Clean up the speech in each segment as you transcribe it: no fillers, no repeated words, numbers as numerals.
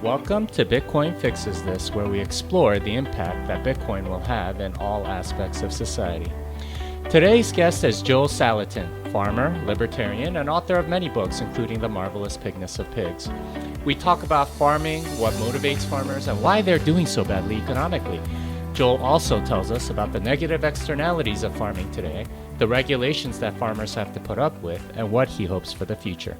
Welcome to Bitcoin Fixes This, where we explore the impact that Bitcoin will have in all aspects of society. Today's guest is Joel Salatin, farmer, libertarian, and author of many books, including The Marvelous Pigness of Pigs. We talk about farming, what motivates farmers, and why they're doing so badly economically. Joel also tells us about the negative externalities of farming today, the regulations that farmers have to put up with, and what he hopes for the future.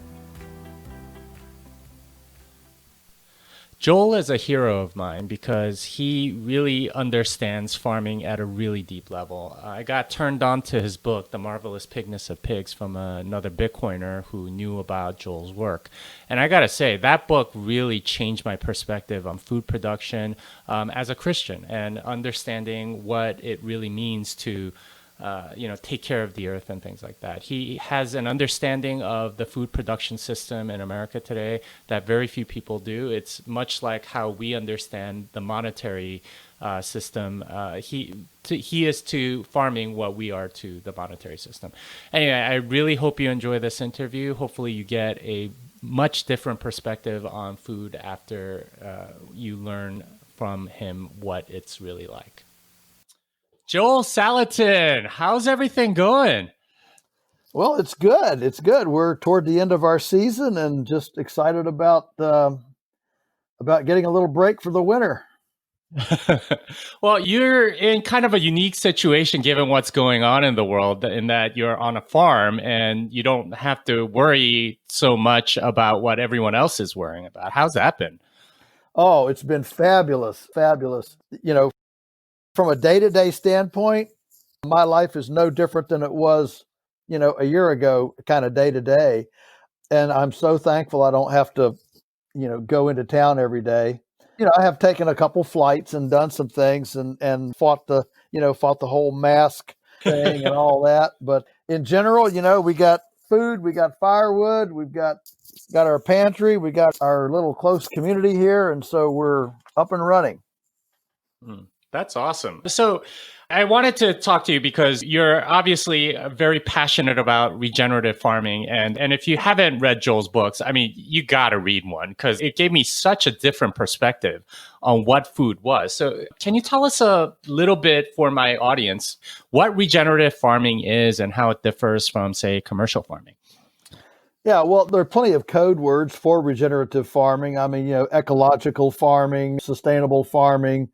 Joel is a hero of mine because he really understands farming at a really deep level. I got turned on to his book, The Marvelous Pigness of Pigs, from another Bitcoiner who knew about Joel's work. And I got to say, that book really changed my perspective on food production as a Christian and understanding what it really means to take care of the earth and things like that. He has an understanding of the food production system in America today that very few people do. It's much like how we understand the monetary system. He is to farming what we are to the monetary system. Anyway, I really hope you enjoy this interview. Hopefully you get a much different perspective on food after you learn from him what it's really like. Joel Salatin, how's everything going? Well, it's good. It's good. We're toward the end of our season and just excited about getting a little break for the winter. Well, you're in kind of a unique situation given what's going on in the world, in that you're on a farm and you don't have to worry so much about what everyone else is worrying about. How's that been? Oh, it's been fabulous, fabulous. From a day-to-day standpoint, my life is no different than it was, a year ago, kind of day-to-day. And I'm so thankful I don't have to, go into town every day. I have taken a couple flights and done some things and fought the whole mask thing and all that. But in general, we got food, we got firewood, we've got our pantry, we got our little close community here. And so we're up and running. That's awesome. So I wanted to talk to you because you're obviously very passionate about regenerative farming. And if you haven't read Joel's books, I mean, you got to read one because it gave me such a different perspective on what food was. So can you tell us a little bit for my audience what regenerative farming is and how it differs from, say, commercial farming? Yeah, well, there are plenty of code words for regenerative farming. I mean, ecological farming, sustainable farming,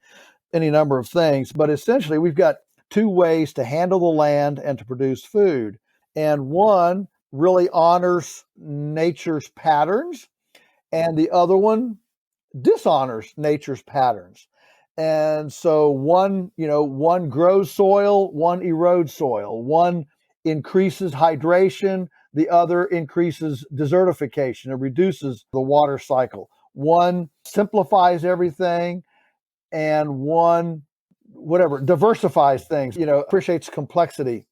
any number of things. But essentially, we've got two ways to handle the land and to produce food. And one really honors nature's patterns, and the other one dishonors nature's patterns. And so one grows soil, one erodes soil. One increases hydration, the other increases desertification. It reduces the water cycle. One simplifies everything, and one, diversifies things, appreciates complexity.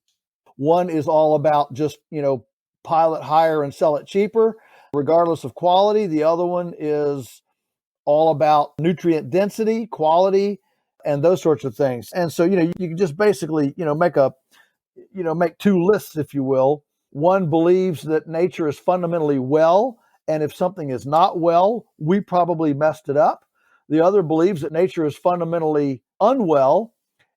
One is all about just, pile it higher and sell it cheaper, regardless of quality. The other one is all about nutrient density, quality, and those sorts of things. And so, you can just basically, make two lists, if you will. One believes that nature is fundamentally well, and if something is not well, we probably messed it up. The other believes that nature is fundamentally unwell,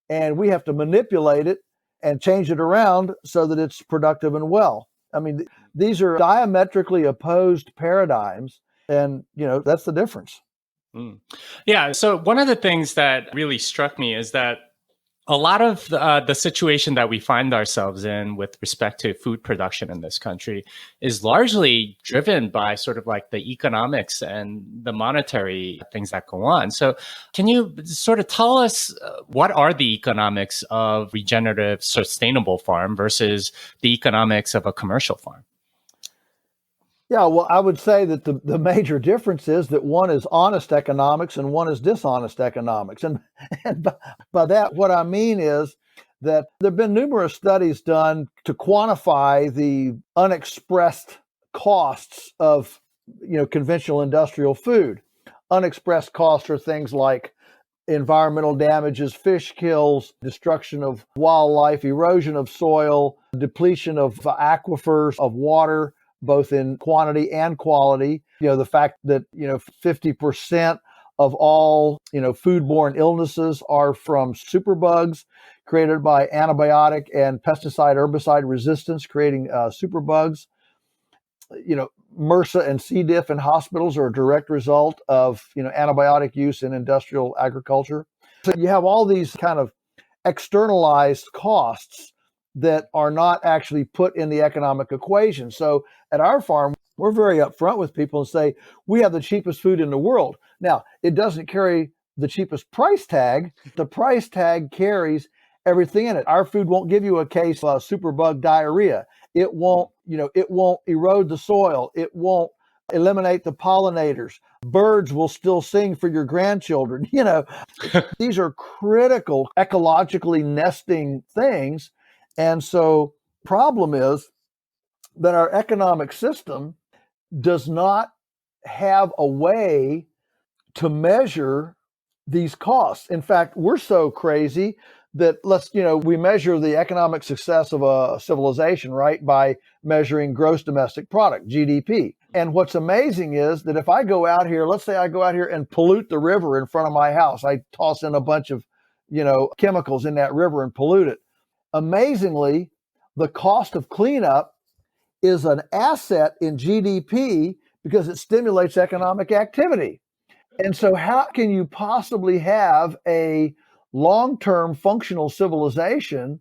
and we have to manipulate it and change it around so that it's productive and well. I mean, these are diametrically opposed paradigms, and, that's the difference. Yeah. So one of the things that really struck me is that a lot of the situation that we find ourselves in with respect to food production in this country is largely driven by sort of like the economics and the monetary things that go on. So can you sort of tell us what are the economics of regenerative sustainable farm versus the economics of a commercial farm? Yeah, well, I would say that the major difference is that one is honest economics and one is dishonest economics. And by that, what I mean is that there have been numerous studies done to quantify the unexpressed costs of, conventional industrial food. Unexpressed costs are things like environmental damages, fish kills, destruction of wildlife, erosion of soil, depletion of aquifers, of water, both in quantity and quality. The fact that, 50% of all, foodborne illnesses are from superbugs created by antibiotic and pesticide herbicide resistance, creating superbugs. MRSA and C. diff in hospitals are a direct result of, antibiotic use in industrial agriculture. So you have all these kind of externalized costs that are not actually put in the economic equation. So at our farm, we're very upfront with people and say, we have the cheapest food in the world. Now, it doesn't carry the cheapest price tag. The price tag carries everything in it. Our food won't give you a case of superbug diarrhea. It won't erode the soil. It won't eliminate the pollinators. Birds will still sing for your grandchildren. These are critical ecologically nesting things. And so problem is that our economic system does not have a way to measure these costs. In fact, we're so crazy that we measure the economic success of a civilization, right, by measuring gross domestic product, GDP. And what's amazing is that if I go out here, let's say I go out here and pollute the river in front of my house, I toss in a bunch of, chemicals in that river and pollute it. Amazingly, the cost of cleanup is an asset in GDP because it stimulates economic activity. And so how can you possibly have a long-term functional civilization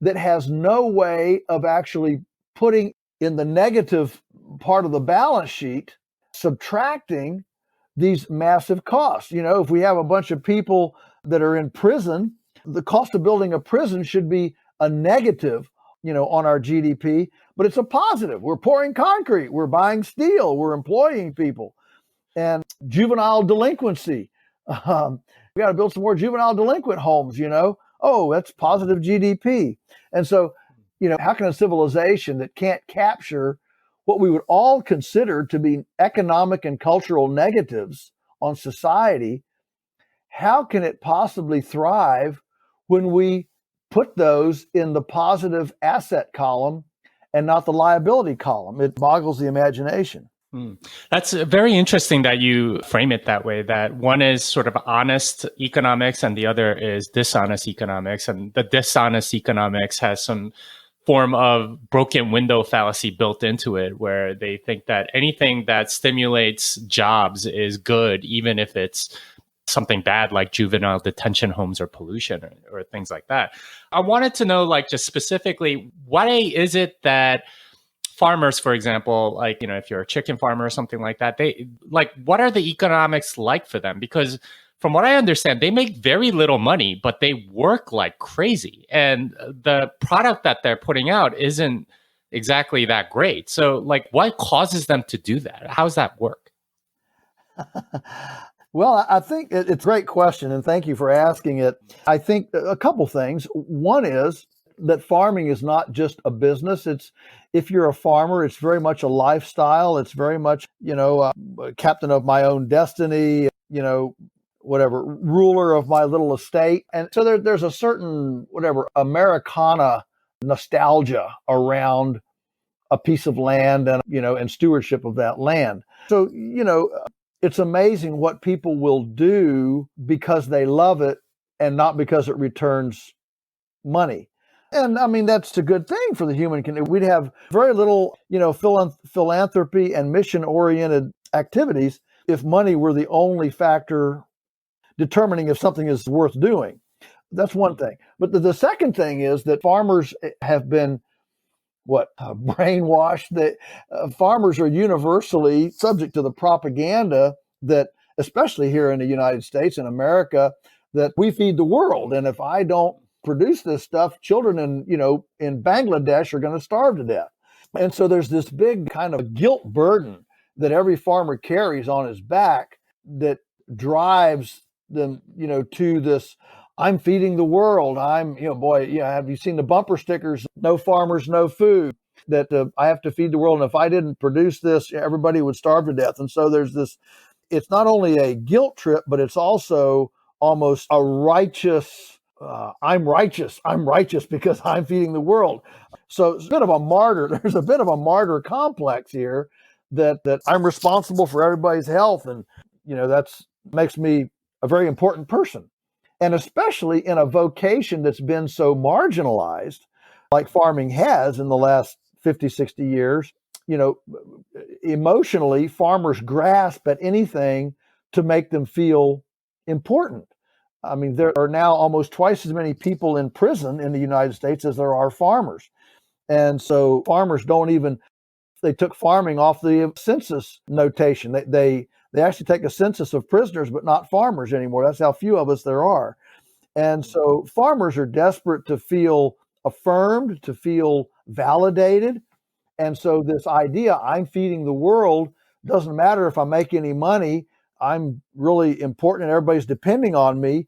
that has no way of actually putting in the negative part of the balance sheet, subtracting these massive costs? If we have a bunch of people that are in prison, the cost of building a prison should be a negative, on our GDP, but it's a positive. We're pouring concrete, we're buying steel, we're employing people. And juvenile delinquency. We got to build some more juvenile delinquent homes, Oh, that's positive GDP. And so, how can a civilization that can't capture what we would all consider to be economic and cultural negatives on society, how can it possibly thrive when we put those in the positive asset column and not the liability column? It boggles the imagination. That's very interesting that you frame it that way, that one is sort of honest economics and the other is dishonest economics. And the dishonest economics has some form of broken window fallacy built into it, where they think that anything that stimulates jobs is good, even if it's something bad like juvenile detention homes or pollution or things like that. I wanted to know, just specifically, why is it that farmers, for example, if you're a chicken farmer or something like that, what are the economics like for them? Because from what I understand, they make very little money, but they work like crazy. And the product that they're putting out isn't exactly that great. So what causes them to do that? How does that work? Well, I think it's a great question, and thank you for asking it. I think a couple things. One is that farming is not just a business. If you're a farmer, it's very much a lifestyle. It's very much, captain of my own destiny, ruler of my little estate. And so there's a certain, Americana nostalgia around a piece of land and, and stewardship of that land. So, it's amazing what people will do because they love it and not because it returns money. And I mean, that's a good thing for the human community. We'd have very little, philanthropy and mission-oriented activities if money were the only factor determining if something is worth doing. That's one thing. But the second thing is that farmers have been brainwashed. That farmers are universally subject to the propaganda that, especially here in the United States and America, that we feed the world. And if I don't produce this stuff, children in Bangladesh are going to starve to death. And so there's this big kind of guilt burden that every farmer carries on his back that drives them, to this, I'm feeding the world. Have you seen the bumper stickers? No farmers, no food. That I have to feed the world. And if I didn't produce this, everybody would starve to death. And so there's this, it's not only a guilt trip, but it's also almost a righteous, I'm righteous because I'm feeding the world. So it's a bit of a martyr. There's a bit of a martyr complex here that I'm responsible for everybody's health. And, that's makes me a very important person. And especially in a vocation that's been so marginalized, like farming has in the last 50, 60 years, emotionally, farmers grasp at anything to make them feel important. I mean, there are now almost twice as many people in prison in the United States as there are farmers. And so farmers they took farming off the census notation. They actually take a census of prisoners, but not farmers anymore. That's how few of us there are. And so farmers are desperate to feel affirmed, to feel validated. And so this idea, I'm feeding the world, doesn't matter if I make any money, I'm really important and everybody's depending on me.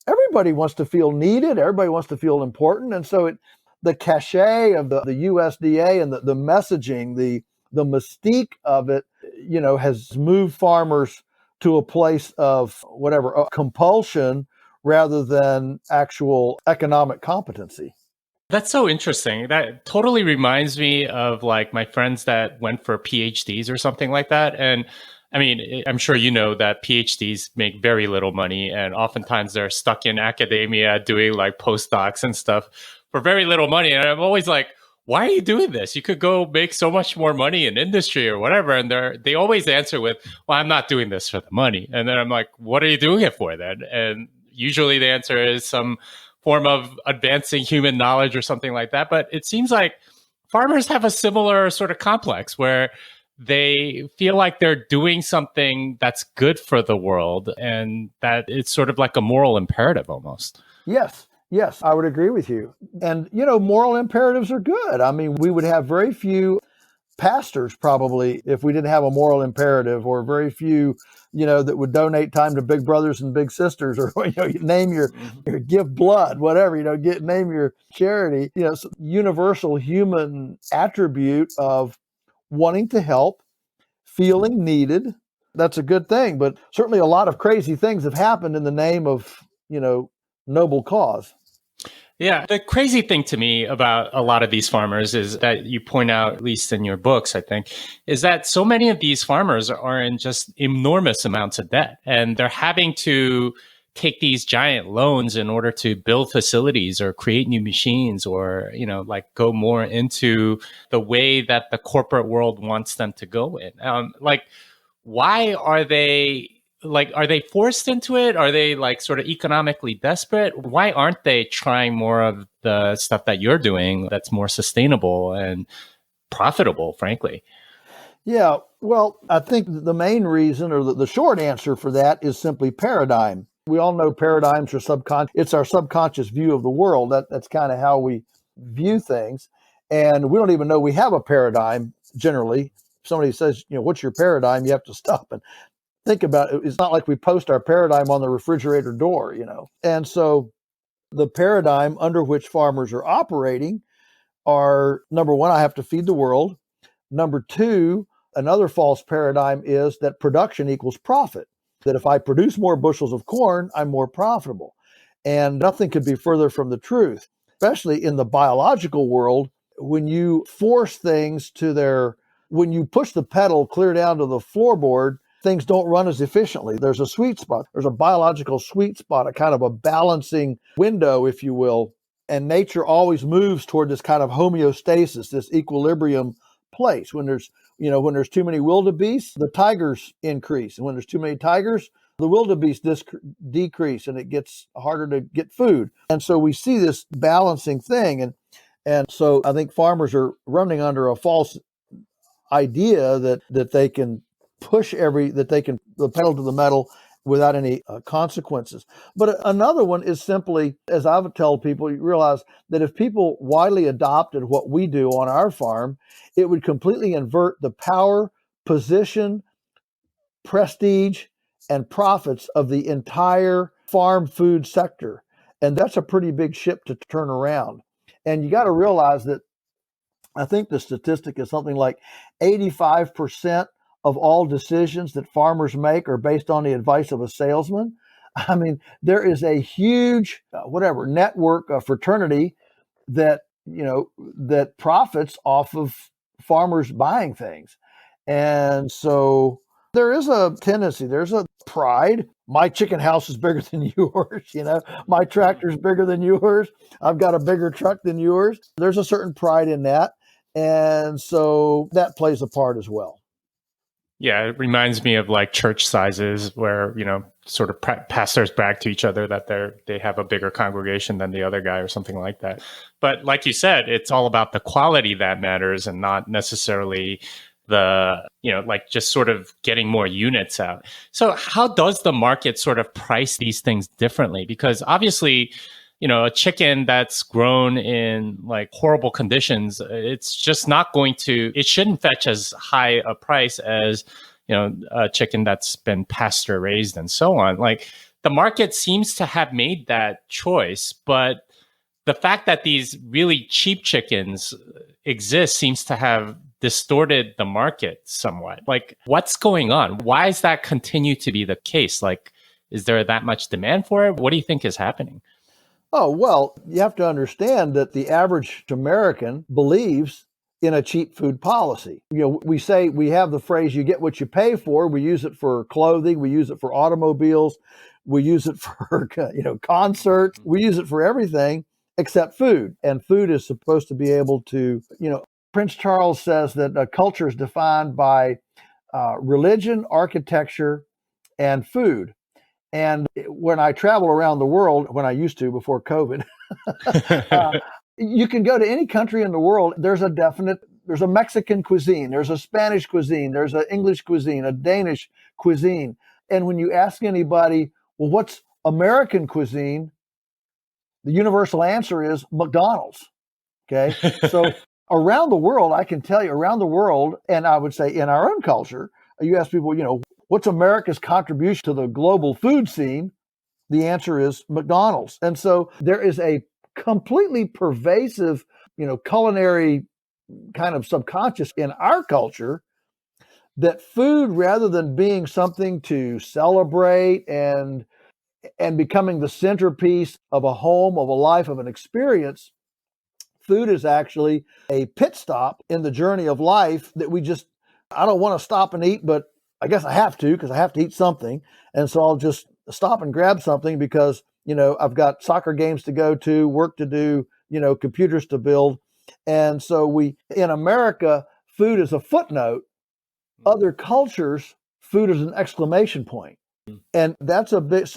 Everybody wants to feel needed. Everybody wants to feel important. And so the cachet of the USDA and the messaging, the mystique of it, has moved farmers to a place of compulsion rather than actual economic competency. That's so interesting. That totally reminds me of like my friends that went for PhDs or something like that. And I mean, I'm sure you know that PhDs make very little money, and oftentimes they're stuck in academia doing like postdocs and stuff for very little money. And I'm always like, why are you doing this? You could go make so much more money in industry or whatever. And they always answer with, well, I'm not doing this for the money. And then I'm like, what are you doing it for then? And usually the answer is some form of advancing human knowledge or something like that. But it seems like farmers have a similar sort of complex where they feel like they're doing something that's good for the world and that it's sort of like a moral imperative almost. Yes, I would agree with you. And, moral imperatives are good. I mean, we would have very few pastors probably if we didn't have a moral imperative, or very few, that would donate time to big brothers and big sisters, or, name your give blood, whatever, name your charity, universal human attribute of wanting to help, feeling needed. That's a good thing. But certainly a lot of crazy things have happened in the name of, noble cause. Yeah, the crazy thing to me about a lot of these farmers is that you point out, at least in your books, I think, is that so many of these farmers are in just enormous amounts of debt, and they're having to take these giant loans in order to build facilities or create new machines, or, like go more into the way that the corporate world wants them to go in. Why are they forced into it? Are they like sort of economically desperate? Why aren't they trying more of the stuff that you're doing that's more sustainable and profitable, frankly? Yeah, well, I think the main reason, or the short answer for that, is simply paradigm. We all know paradigms are subconscious. It's our subconscious view of the world. That's kind of how we view things. And we don't even know we have a paradigm generally. If somebody says, what's your paradigm? You have to stop and think about it. It's not like we post our paradigm on the refrigerator door, And so the paradigm under which farmers are operating are, number one, I have to feed the world. Number two, another false paradigm is that production equals profit. That if I produce more bushels of corn, I'm more profitable. And nothing could be further from the truth, especially in the biological world. When you force things when you push the pedal clear down to the floorboard, things don't run as efficiently. There's a sweet spot. There's a biological sweet spot, a kind of a balancing window, if you will. And nature always moves toward this kind of homeostasis, this equilibrium place. When there's too many wildebeest, the tigers increase. And when there's too many tigers, the wildebeest decrease, and it gets harder to get food. And so we see this balancing thing. And so I think farmers are running under a false idea that they can the pedal to the metal without any consequences. But another one is simply, as I've told people, you realize that if people widely adopted what we do on our farm, it would completely invert the power, position, prestige, and profits of the entire farm food sector. And that's a pretty big ship to turn around. And you got to realize that I think the statistic is something like 85% of all decisions that farmers make are based on the advice of a salesman. I mean, there is a huge, network, fraternity that that profits off of farmers buying things. And so there is a tendency, there's a pride. My chicken house is bigger than yours, my tractor's bigger than yours. I've got a bigger truck than yours. There's a certain pride in that. And so that plays a part as well. Yeah, it reminds me of like church sizes where, sort of pastors brag to each other that they have a bigger congregation than the other guy or something like that. But like you said, it's all about the quality that matters and not necessarily like just sort of getting more units out. So how does the market sort of price these things differently? Because obviously, a chicken that's grown in like horrible conditions, it's just not it shouldn't fetch as high a price as, a chicken that's been pasture raised and so on. Like the market seems to have made that choice, but the fact that these really cheap chickens exist seems to have distorted the market somewhat. Like what's going on? Why does that continue to be the case? Like, is there that much demand for it? What do you think is happening? Oh, well, you have to understand that the average American believes in a cheap food policy. We say, we have the phrase, you get what you pay for. We use it for clothing. We use it for automobiles. We use it for, concerts. We use it for everything except food. And food is supposed to be able to, Prince Charles says that a culture is defined by religion, architecture, and food. And when I travel around the world, when I used to before COVID, you can go to any country in the world. There's a Mexican cuisine, there's a Spanish cuisine, there's an English cuisine, a Danish cuisine. And when you ask anybody, well, what's American cuisine? The universal answer is McDonald's. Okay. So around the world, I can tell you around the world, and I would say in our own culture, you ask people, what's America's contribution to the global food scene? The answer is McDonald's. And so there is a completely pervasive, culinary kind of subconscious in our culture that food, rather than being something to celebrate and becoming the centerpiece of a home, of a life, of an experience, food is actually a pit stop in the journey of life that I don't want to stop and eat, but I guess I have to because I have to eat something. And so I'll just stop and grab something because, I've got soccer games to go to, work to do, computers to build. And so in America, food is a footnote. Other cultures, food is an exclamation point. And that's a bit,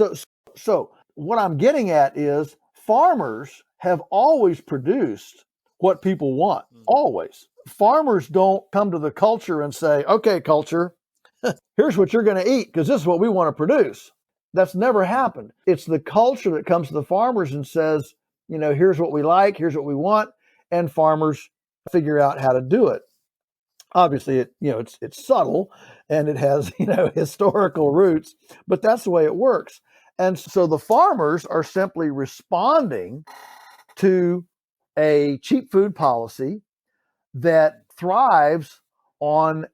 so what I'm getting at is farmers have always produced what people want, always. Farmers don't come to the culture and say, okay, culture, here's what you're going to eat because this is what we want to produce. That's never happened. It's the culture that comes to the farmers and says, here's what we like, here's what we want, and farmers figure out how to do it. Obviously, it's subtle and it has, historical roots, but that's the way it works. And so the farmers are simply responding to a cheap food policy that thrives on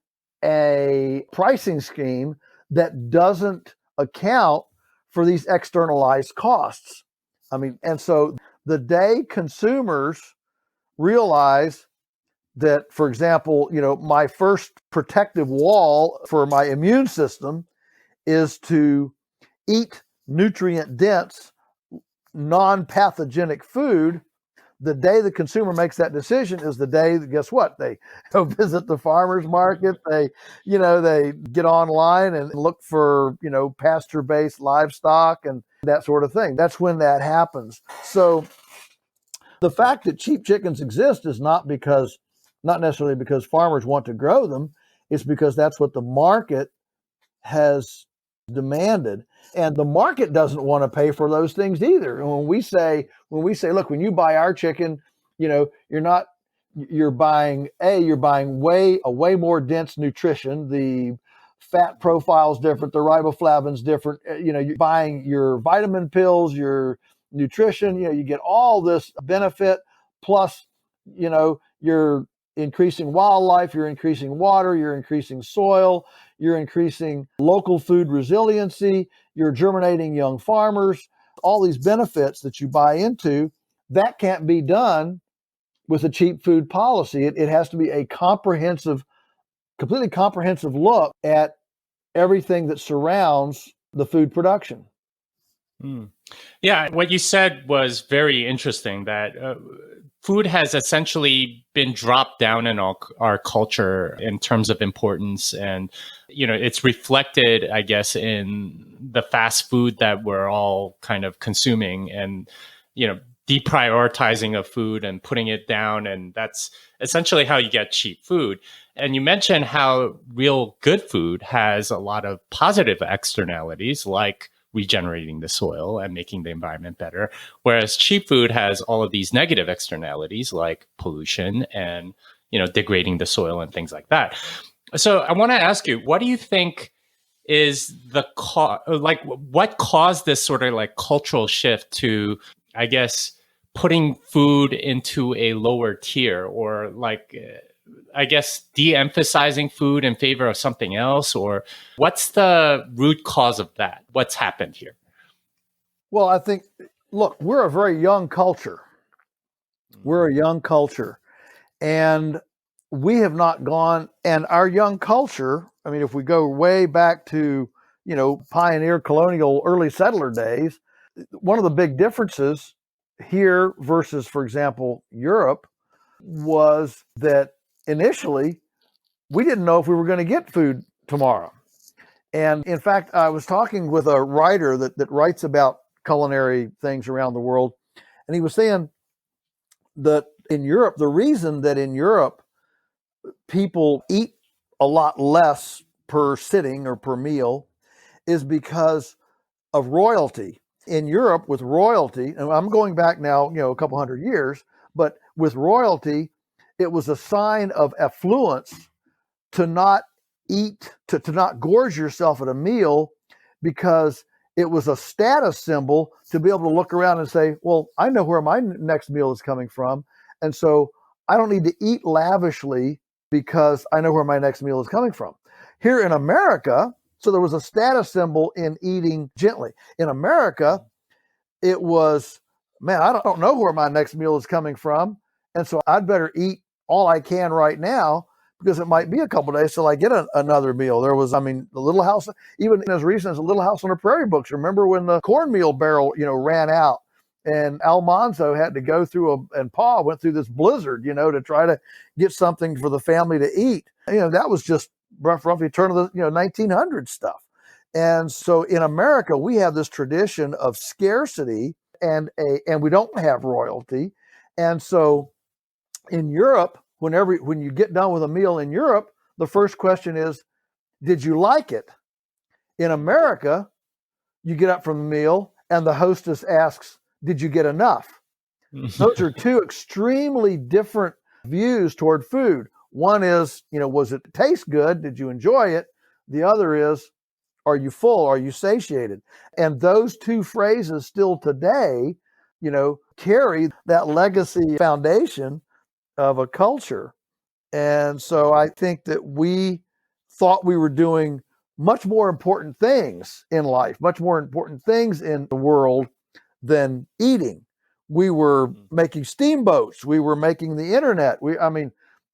a pricing scheme that doesn't account for these externalized costs. And so the day consumers realize that, for example, my first protective wall for my immune system is to eat nutrient-dense, non-pathogenic food, the day the consumer makes that decision is the day that, guess what? They go visit the farmer's market. They get online and look for, pasture-based livestock and that sort of thing. That's when that happens. So the fact that cheap chickens exist is not necessarily because farmers want to grow them. It's because that's what the market has demanded. And the market doesn't want to pay for those things either. And when we say, look, when you buy our chicken, you're buying way more dense nutrition. The fat profile is different. The riboflavin is different. You're buying your vitamin pills, your nutrition, you get all this benefit. Plus, you're increasing wildlife, you're increasing water, you're increasing soil, you're increasing local food resiliency, you're germinating young farmers, all these benefits that you buy into. That can't be done with a cheap food policy. It has to be a completely comprehensive look at everything that surrounds the food production. Mm. Yeah, what you said was very interesting, that food has essentially been dropped down in our culture in terms of importance. And, it's reflected, I guess, in the fast food that we're all kind of consuming and, deprioritizing of food and putting it down. And that's essentially how you get cheap food. And you mentioned how real good food has a lot of positive externalities, like regenerating the soil and making the environment better. Whereas cheap food has all of these negative externalities like pollution and, degrading the soil and things like that. So I want to ask you, what do you think is what caused this sort of like cultural shift to, I guess, putting food into a lower tier, or like, I guess, de-emphasizing food in favor of something else? Or what's the root cause of that? What's happened here? Well, I think, look, we're a very young culture. We're a young culture. And we have not gone, and our young culture, I mean, if we go way back to, pioneer colonial early settler days, one of the big differences here versus, for example, Europe, was that initially we didn't know if we were going to get food tomorrow. And in fact, I was talking with a writer that writes about culinary things around the world, and he was saying that in Europe, the reason that in Europe people eat a lot less per sitting or per meal is because of royalty. In Europe, with royalty, and I'm going back now, a couple hundred years, but with royalty, it was a sign of affluence to not eat, to not gorge yourself at a meal, because it was a status symbol to be able to look around and say, well, I know where my next meal is coming from. And so I don't need to eat lavishly because I know where my next meal is coming from. Here in America, so there was a status symbol in eating gently. In America, it was, man, I don't know where my next meal is coming from. And so I'd better eat all I can right now, because it might be a couple of days till I get another meal. There was, the Little House, even as recent as the Little House on the Prairie books. Remember when the cornmeal barrel, ran out, and Almanzo had to go through and Pa went through this blizzard, to try to get something for the family to eat. That was just roughly turn of the 1900 stuff. And so in America, we have this tradition of scarcity, and we don't have royalty. And so in Europe, when you get done with a meal in Europe, the first question is, did you like it? In America, you get up from the meal and the hostess asks, did you get enough? Those are two extremely different views toward food. One is, was it taste good? Did you enjoy it? The other is, are you full? Are you satiated? And those two phrases still today, carry that legacy foundation of a culture. And so I think that we thought we were doing much more important things in life, much more important things in the world than eating. We were making steamboats. We were making the internet.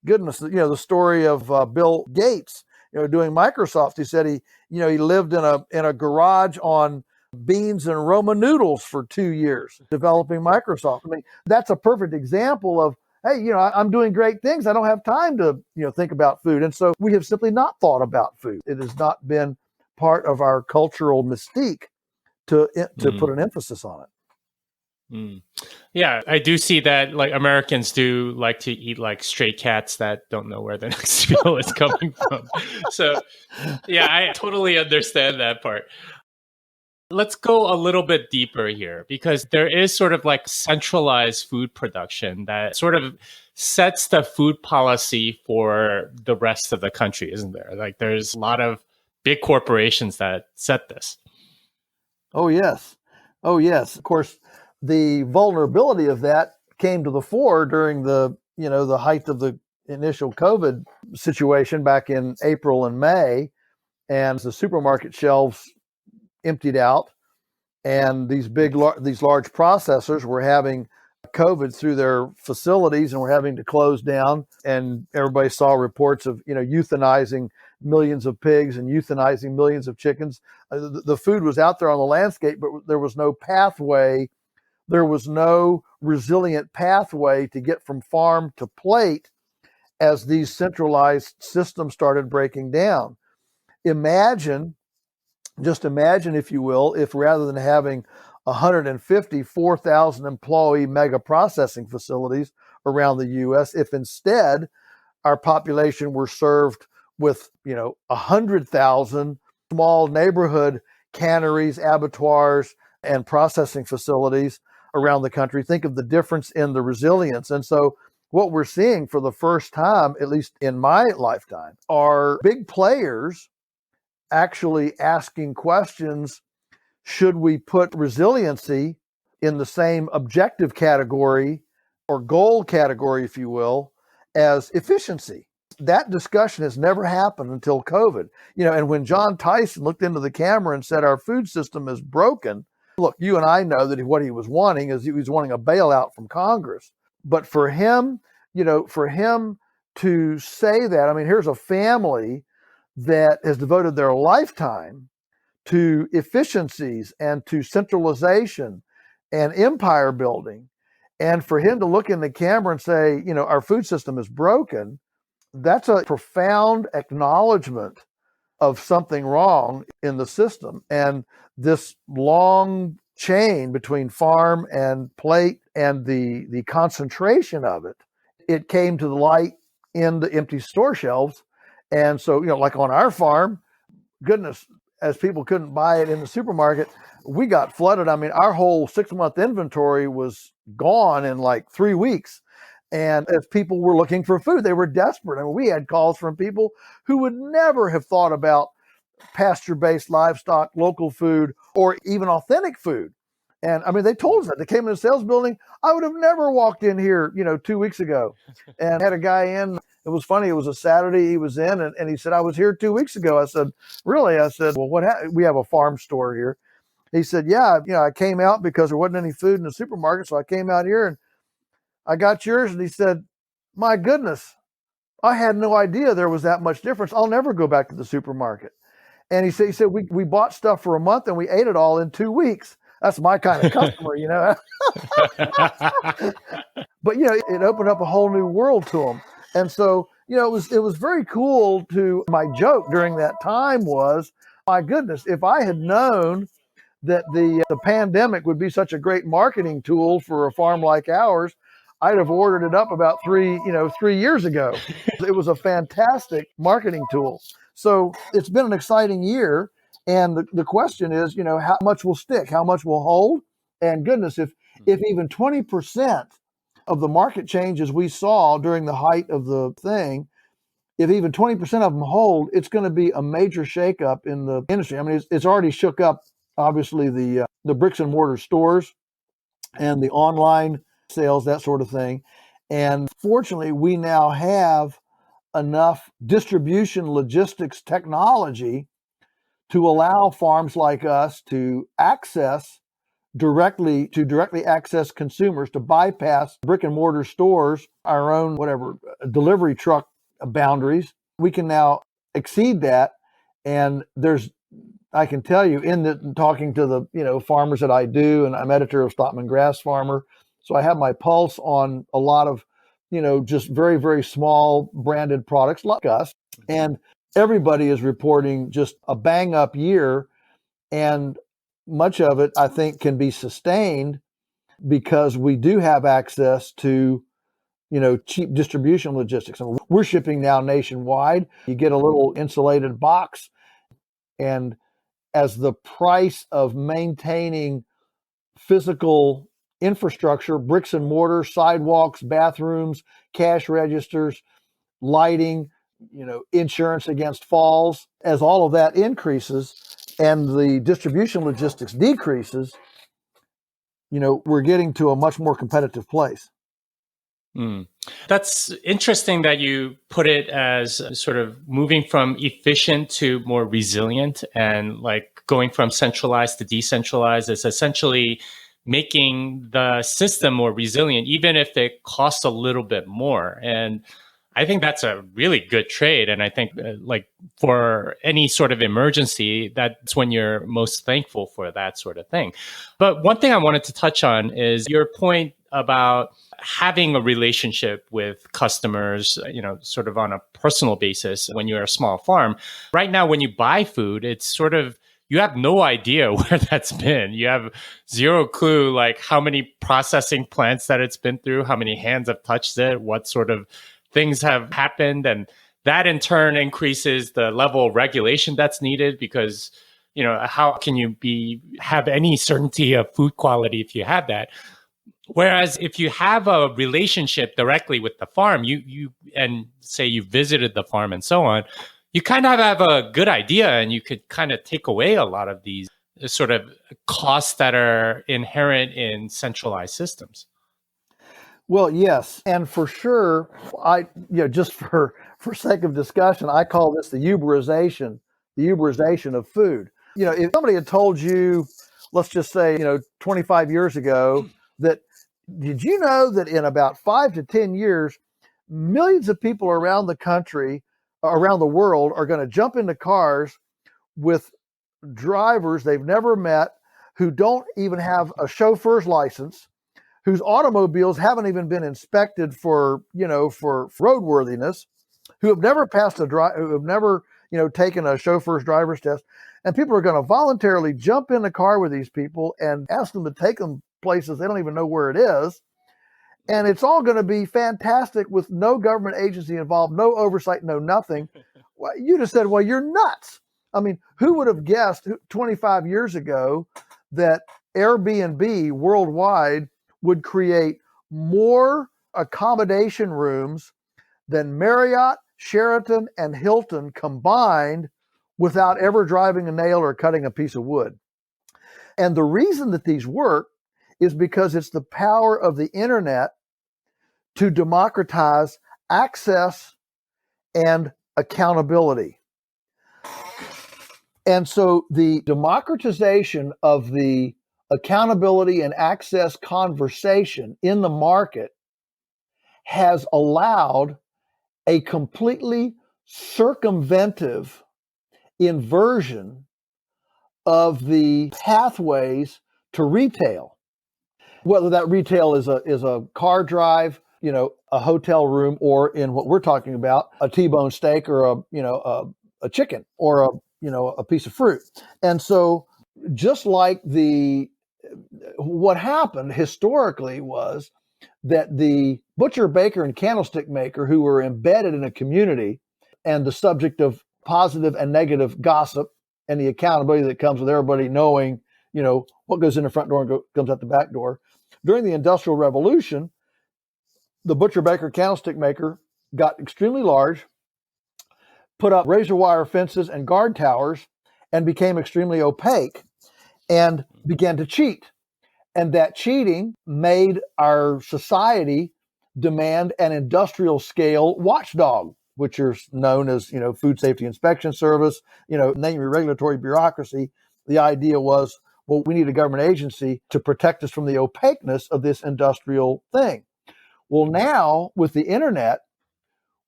Goodness, the story of Bill Gates, doing Microsoft. He said he lived in a garage on beans and Roma noodles for 2 years developing Microsoft. That's a perfect example of, hey, I'm doing great things. I don't have time to, think about food. And so we have simply not thought about food. It has not been part of our cultural mystique to put an emphasis on it. Yeah, I do see that, like, Americans do like to eat like stray cats that don't know where the next meal is coming from. So, yeah, I totally understand that part. Let's go a little bit deeper here, because there is sort of like centralized food production that sort of sets the food policy for the rest of the country, isn't there? Like, there's a lot of big corporations that set this. Oh, yes. Oh, yes. Of course, the vulnerability of that came to the fore during the height of the initial COVID situation back in April and May, and the supermarket shelves emptied out, and these large processors were having COVID through their facilities and were having to close down. And everybody saw reports of, euthanizing millions of pigs and euthanizing millions of chickens. The food was out there on the landscape, but there was no pathway. There was no resilient pathway to get from farm to plate as these centralized systems started breaking down. Just imagine, if you will, if rather than having 4,000 employee mega processing facilities around the U.S., if instead our population were served with, 100,000 small neighborhood canneries, abattoirs, and processing facilities around the country. Think of the difference in the resilience. And so what we're seeing for the first time, at least in my lifetime, are big players actually asking questions. Should we put resiliency in the same objective category or goal category, if you will, as efficiency? That discussion has never happened until COVID. And when John Tyson looked into the camera and said our food system is broken, look, you and I know that what he was wanting is he was wanting a bailout from Congress. But for him to say that, here's a family that has devoted their lifetime to efficiencies and to centralization and empire building. And for him to look in the camera and say, our food system is broken, that's a profound acknowledgement of something wrong in the system. And this long chain between farm and plate and the concentration of it, it came to the light in the empty store shelves. And so, like on our farm, goodness, as people couldn't buy it in the supermarket, we got flooded. Our whole 6-month inventory was gone in like 3 weeks. And as people were looking for food, they were desperate. We had calls from people who would never have thought about pasture-based livestock, local food, or even authentic food. And they told us that. They came in the sales building. I would have never walked in here, 2 weeks ago, and had a guy in. It was funny. It was a Saturday. He was in, and he said, I was here 2 weeks ago. I said, really? I said, well, what happened? We have a farm store here. He said, yeah, I came out because there wasn't any food in the supermarket. So I came out here and I got yours. And he said, my goodness, I had no idea there was that much difference. I'll never go back to the supermarket. And he said, we bought stuff for a month and we ate it all in 2 weeks. That's my kind of customer, But, it opened up a whole new world to him. And so, it was very cool. My joke during that time was, my goodness, if I had known that the pandemic would be such a great marketing tool for a farm like ours, I'd have ordered it up about 3 years ago. It was a fantastic marketing tool. So it's been an exciting year. And the question is, how much will stick? How much will hold? And goodness, if even 20% of the market changes we saw during the height of the thing, if even 20% of them hold, it's going to be a major shakeup in the industry. It's already shook up, obviously, the bricks and mortar stores and the online sales, that sort of thing. And fortunately, we now have enough distribution logistics technology to allow farms like us to directly access consumers, to bypass brick and mortar stores, our own delivery truck boundaries. We can now exceed that. And I can tell you, talking to the farmers that I do, and I'm editor of Stockman Grass Farmer, so I have my pulse on a lot of just very, very small branded products like us. And everybody is reporting just a bang up year. And much of it, I think, can be sustained because we do have access to, cheap distribution logistics. We're shipping now nationwide. You get a little insulated box, and as the price of maintaining physical infrastructure, bricks and mortar, sidewalks, bathrooms, cash registers, lighting, insurance against falls, as all of that increases and the distribution logistics decreases, we're getting to a much more competitive place. That's interesting that you put it as sort of moving from efficient to more resilient, and like going from centralized to decentralized is essentially making the system more resilient, even if it costs a little bit more. And I think that's a really good trade. And I think like for any sort of emergency, that's when you're most thankful for that sort of thing. But one thing I wanted to touch on is your point about having a relationship with customers, sort of on a personal basis when you're a small farm. Right now, when you buy food, it's sort of, you have no idea where that's been. You have zero clue, like how many processing plants that it's been through, how many hands have touched it, what sort of things have happened. And that in turn increases the level of regulation that's needed because, how can you have any certainty of food quality if you have that? Whereas if you have a relationship directly with the farm, you and say you visited the farm and so on, you kind of have a good idea and you could kind of take away a lot of these sort of costs that are inherent in centralized systems. Well, yes, and for sure, just for sake of discussion, I call this the uberization of food. If somebody had told you, let's just say, 25 years ago, that did you know that in about 5 to 10 years, millions of people around the country, around the world, are going to jump into cars with drivers they've never met, who don't even have a chauffeur's license, whose automobiles haven't even been inspected for roadworthiness, who have never who have never, taken a chauffeur's driver's test. And people are going to voluntarily jump in the car with these people and ask them to take them places they don't even know where it is. And it's all going to be fantastic with no government agency involved, no oversight, no nothing. Well, you just said, well, you're nuts. I mean, who would have guessed 25 years ago that Airbnb worldwide would create more accommodation rooms than Marriott, Sheraton, and Hilton combined without ever driving a nail or cutting a piece of wood? And the reason that these work is because it's the power of the internet to democratize access and accountability. And so the democratization of the accountability and access conversation in the market has allowed a completely circumventive inversion of the pathways to retail. Whether that retail is a car drive, a hotel room, or in what we're talking about, a T-bone steak or a chicken or a piece of fruit. And so just like what happened historically was that the butcher, baker, and candlestick maker who were embedded in a community and the subject of positive and negative gossip and the accountability that comes with everybody knowing, what goes in the front door and comes out the back door. During the Industrial Revolution, the butcher, baker, candlestick maker got extremely large, put up razor wire fences and guard towers, and became extremely opaque and began to cheat. And that cheating made our society demand an industrial scale watchdog, which are known as, Food Safety Inspection Service, name your regulatory bureaucracy. The idea was, well, we need a government agency to protect us from the opaqueness of this industrial thing. Well, now with the internet,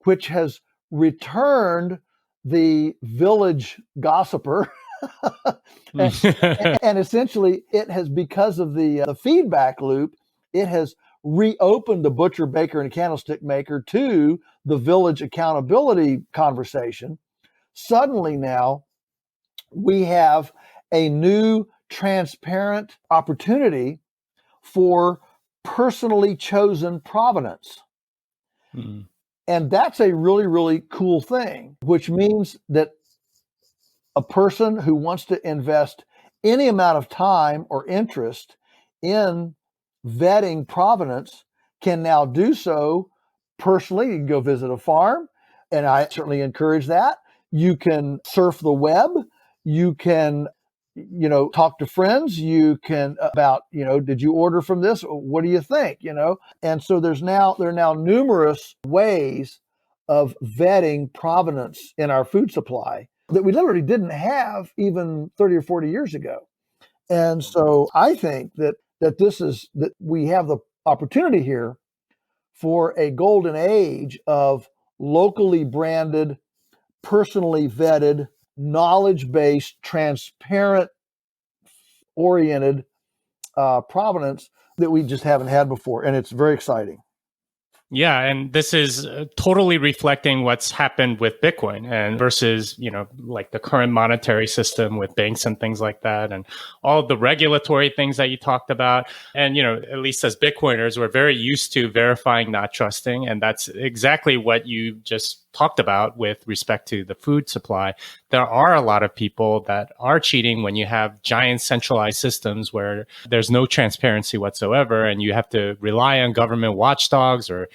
which has returned the village gossiper, and essentially it has, because of the feedback loop, it has reopened the butcher, baker, and candlestick maker to the village accountability conversation. Suddenly now we have a new transparent opportunity for personally chosen provenance. Mm. And that's a really, really cool thing, which means that a person who wants to invest any amount of time or interest in vetting provenance can now do so personally. You can go visit a farm, and I certainly encourage that. You can surf the web. You can, talk to friends. You can about, did you order from this? What do you think? And so there are now numerous ways of vetting provenance in our food supply that we literally didn't have even 30 or 40 years ago. And so I think that that we have the opportunity here for a golden age of locally branded, personally vetted, knowledge-based, transparent oriented provenance that we just haven't had before. And it's very exciting. Yeah, and this is totally reflecting what's happened with Bitcoin and versus, like the current monetary system with banks and things like that, and all of the regulatory things that you talked about. And, at least as Bitcoiners, we're very used to verifying, not trusting. And that's exactly what you just talked about with respect to the food supply. There are a lot of people that are cheating when you have giant centralized systems where there's no transparency whatsoever, and you have to rely on government watchdogs or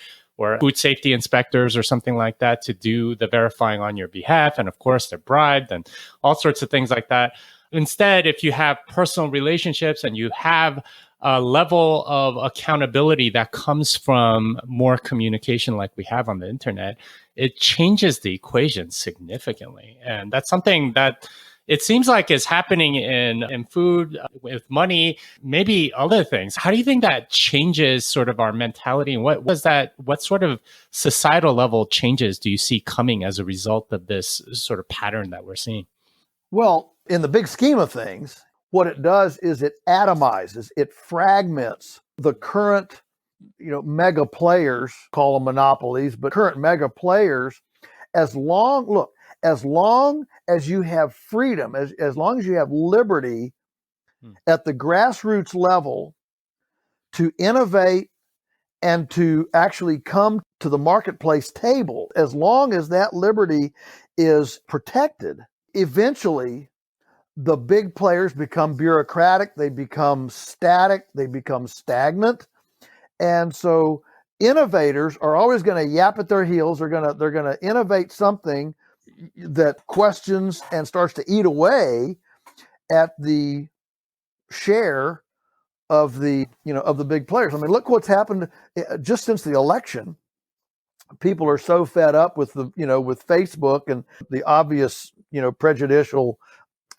food safety inspectors or something like that to do the verifying on your behalf. And of course, they're bribed and all sorts of things like that. Instead, if you have personal relationships and you have a level of accountability that comes from more communication like we have on the internet, it changes the equation significantly. And that's something that it seems like is happening in food, with money, maybe other things. How do you think that changes sort of our mentality? And what sort of societal level changes do you see coming as a result of this sort of pattern that we're seeing? Well, in the big scheme of things, what it does is it atomizes, it fragments the current, mega players, call them monopolies, but current mega players, as long as you have freedom, as long as you have liberty at the grassroots level to innovate and to actually come to the marketplace table, as long as that liberty is protected, eventually the big players become bureaucratic, they become static, they become stagnant. And so innovators are always going to yap at their heels. They're going to innovate something that questions and starts to eat away at the share of the big players. I mean, look what's happened just since the election. People are so fed up with with Facebook and the obvious, prejudicial,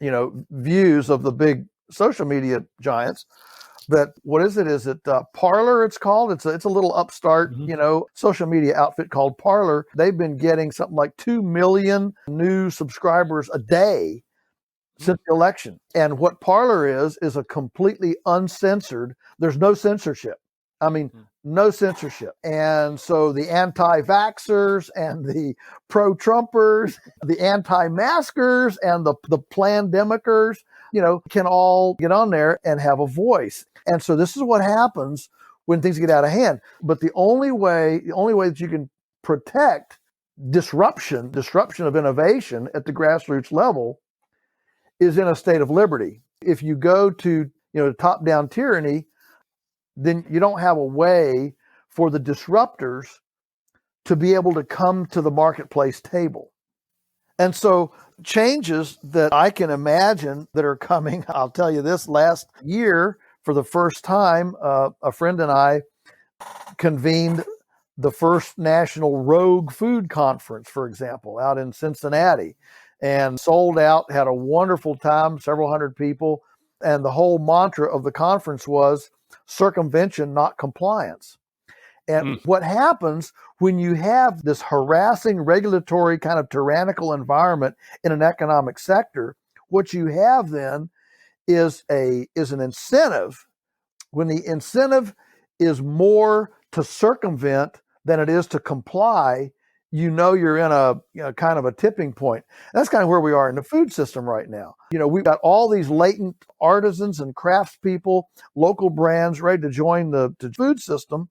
views of the big social media giants, that what is it? Is it Parler? It's called. It's a little upstart, social media outfit called Parler. They've been getting something like 2 million new subscribers a day since the election. And what Parler is a completely uncensored. There's no censorship. I mean, no censorship. And so the anti-vaxxers and the pro-Trumpers, the anti-maskers and the plandemicers, can all get on there and have a voice. And so this is what happens when things get out of hand. But the only way that you can protect disruption of innovation at the grassroots level is in a state of liberty. If you go to, top-down tyranny, then you don't have a way for the disruptors to be able to come to the marketplace table. And so changes that I can imagine that are coming, I'll tell you this, last year, for the first time, a friend and I convened the first national rogue food conference, for example, out in Cincinnati, and sold out, had a wonderful time, several hundred people. And the whole mantra of the conference was circumvention, not compliance. And what happens when you have this harassing regulatory kind of tyrannical environment in an economic sector, what you have then is an incentive. When the incentive is more to circumvent than it is to comply, you're in a kind of a tipping point. That's kind of where we are in the food system right now. We've got all these latent artisans and craftspeople, local brands ready to join the food system,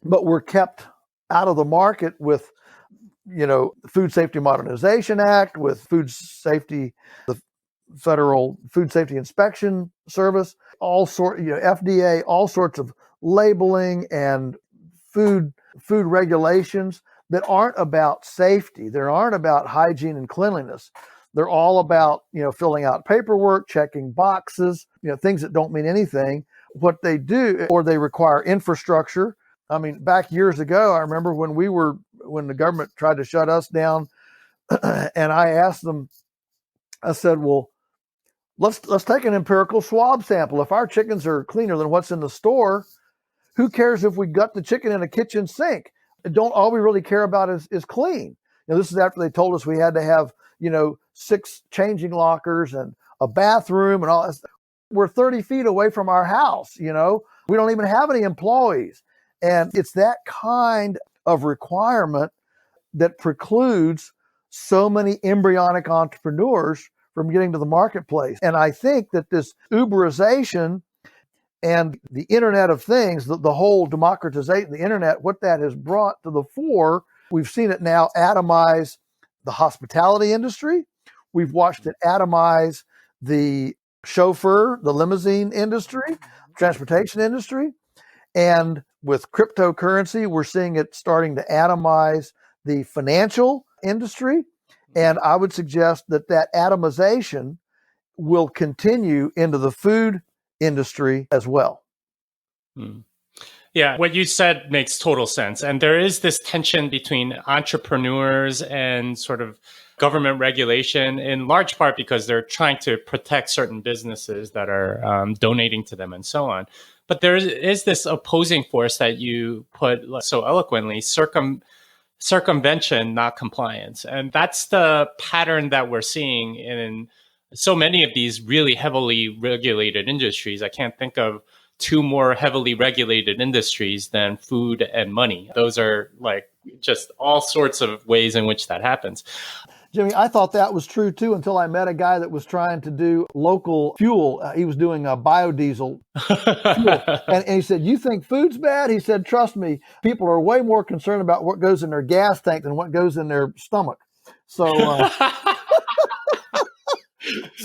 but we're kept out of the market with, the Food Safety Modernization Act, with food safety, the Federal Food Safety Inspection Service, FDA, all sorts of labeling and food regulations that aren't about safety. They aren't about hygiene and cleanliness. They're all about, filling out paperwork, checking boxes, things that don't mean anything. What they do, or they require infrastructure. I mean, back years ago, I remember when the government tried to shut us down, and I asked them, I said, well, Let's take an empirical swab sample. If our chickens are cleaner than what's in the store, who cares if we gut the chicken in a kitchen sink? Don't all we really care about is clean. This is after they told us we had to have 6 changing lockers and a bathroom and all that stuff. We're 30 feet away from our house. We don't even have any employees, and it's that kind of requirement that precludes so many embryonic entrepreneurs from getting to the marketplace. And I think that this Uberization and the Internet of Things, the whole democratization of the Internet, what that has brought to the fore, we've seen it now atomize the hospitality industry. We've watched it atomize the chauffeur, the limousine industry, transportation industry. And with cryptocurrency, we're seeing it starting to atomize the financial industry. And I would suggest that atomization will continue into the food industry as well. Yeah, what you said makes total sense. And there is this tension between entrepreneurs and sort of government regulation, in large part because they're trying to protect certain businesses that are donating to them and so on. But there is this opposing force that you put so eloquently, circumvention, not compliance. And that's the pattern that we're seeing in so many of these really heavily regulated industries. I can't think of 2 more heavily regulated industries than food and money. Those are like just all sorts of ways in which that happens. Jimmy, I thought that was true too until I met a guy that was trying to do local fuel. He was doing a biodiesel fuel. And he said, "You think food's bad?" He said, "Trust me, people are way more concerned about what goes in their gas tank than what goes in their stomach." So,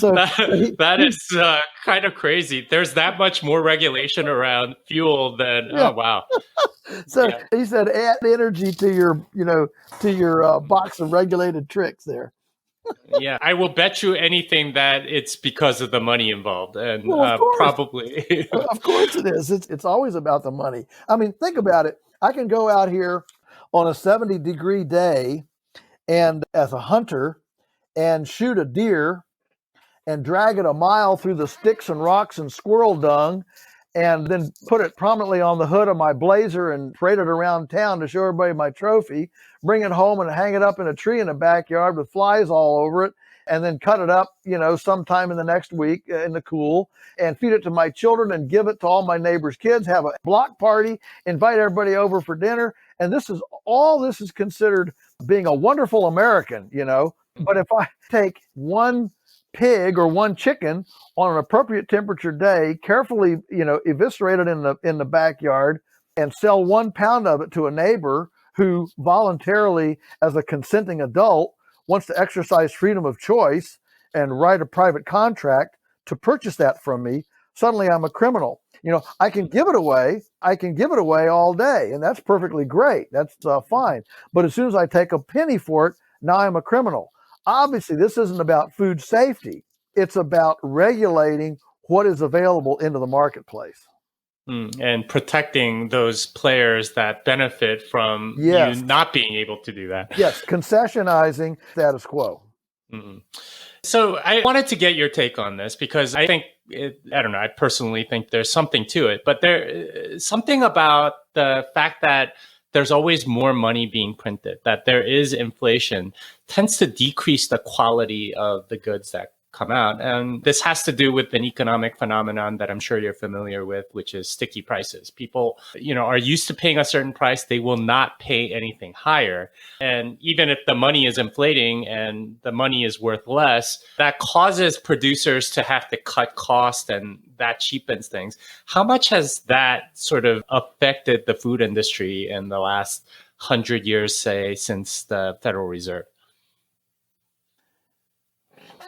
that is kind of crazy. There's that much more regulation around fuel than, oh, wow. So he said, add energy to your box of regulated tricks there. Yeah, I will bet you anything that it's because of the money involved, and probably. Of course it is. It's always about the money. I mean, think about it. I can go out here on a 70-degree day and as a hunter and shoot a deer and drag it a mile through the sticks and rocks and squirrel dung, and then put it prominently on the hood of my Blazer and parade it around town to show everybody my trophy, bring it home and hang it up in a tree in the backyard with flies all over it, and then cut it up, sometime in the next week in the cool, and feed it to my children and give it to all my neighbors' kids, have a block party, invite everybody over for dinner. And this is considered being a wonderful American, But if I take one pig or one chicken on an appropriate temperature day, carefully, eviscerate it in the backyard and sell 1 pound of it to a neighbor who voluntarily, as a consenting adult, wants to exercise freedom of choice and write a private contract to purchase that from me, suddenly I'm a criminal. I can give it away. I can give it away all day, and that's perfectly great. That's fine. But as soon as I take a penny for it, now I'm a criminal. Obviously, this isn't about food safety. It's about regulating what is available into the marketplace. And protecting those players that benefit from you not being able to do that. Yes, concessionizing status quo. Mm-hmm. So I wanted to get your take on this because I think, I don't know, I personally think there's something to it, but there's something about the fact that there's always more money being printed, that there is inflation, tends to decrease the quality of the goods that come out. And this has to do with an economic phenomenon that I'm sure you're familiar with, which is sticky prices. People, are used to paying a certain price. They will not pay anything higher. And even if the money is inflating and the money is worth less, that causes producers to have to cut costs, and that cheapens things. How much has that sort of affected the food industry in the last 100 years, say, since the Federal Reserve?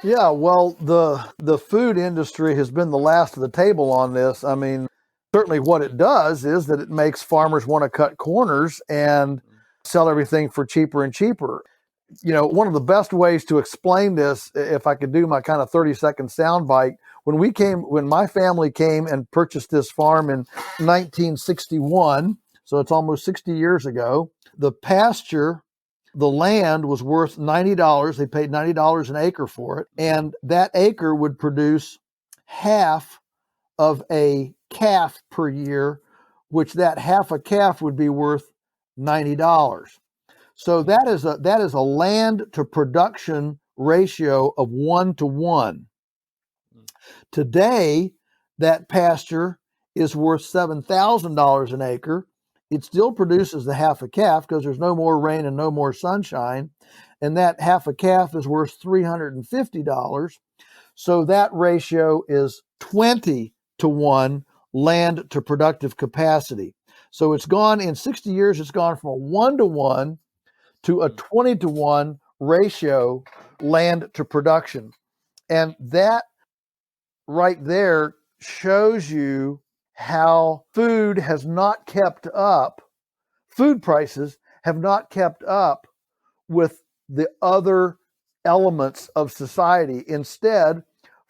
Yeah, well, the food industry has been the last of the table on this. I mean, certainly what it does is that it makes farmers want to cut corners and sell everything for cheaper and cheaper. One of the best ways to explain this, if I could do my kind of 30-second soundbite, when my family came and purchased this farm in 1961, so it's almost 60 years ago, the pasture the land was worth $90. They paid $90 an acre for it. And that acre would produce half of a calf per year, which that half a calf would be worth $90. So that is a land to production ratio of 1-to-1. Today, that pasture is worth $7,000 an acre. It still produces the half a calf because there's no more rain and no more sunshine. And that half a calf is worth $350. So that ratio is 20-to-1 land to productive capacity. So it's gone in 60 years, it's gone from a 1-to-1 to a 20-to-1 ratio land to production. And that right there shows you how food has not kept up, food prices have not kept up with the other elements of society. Instead,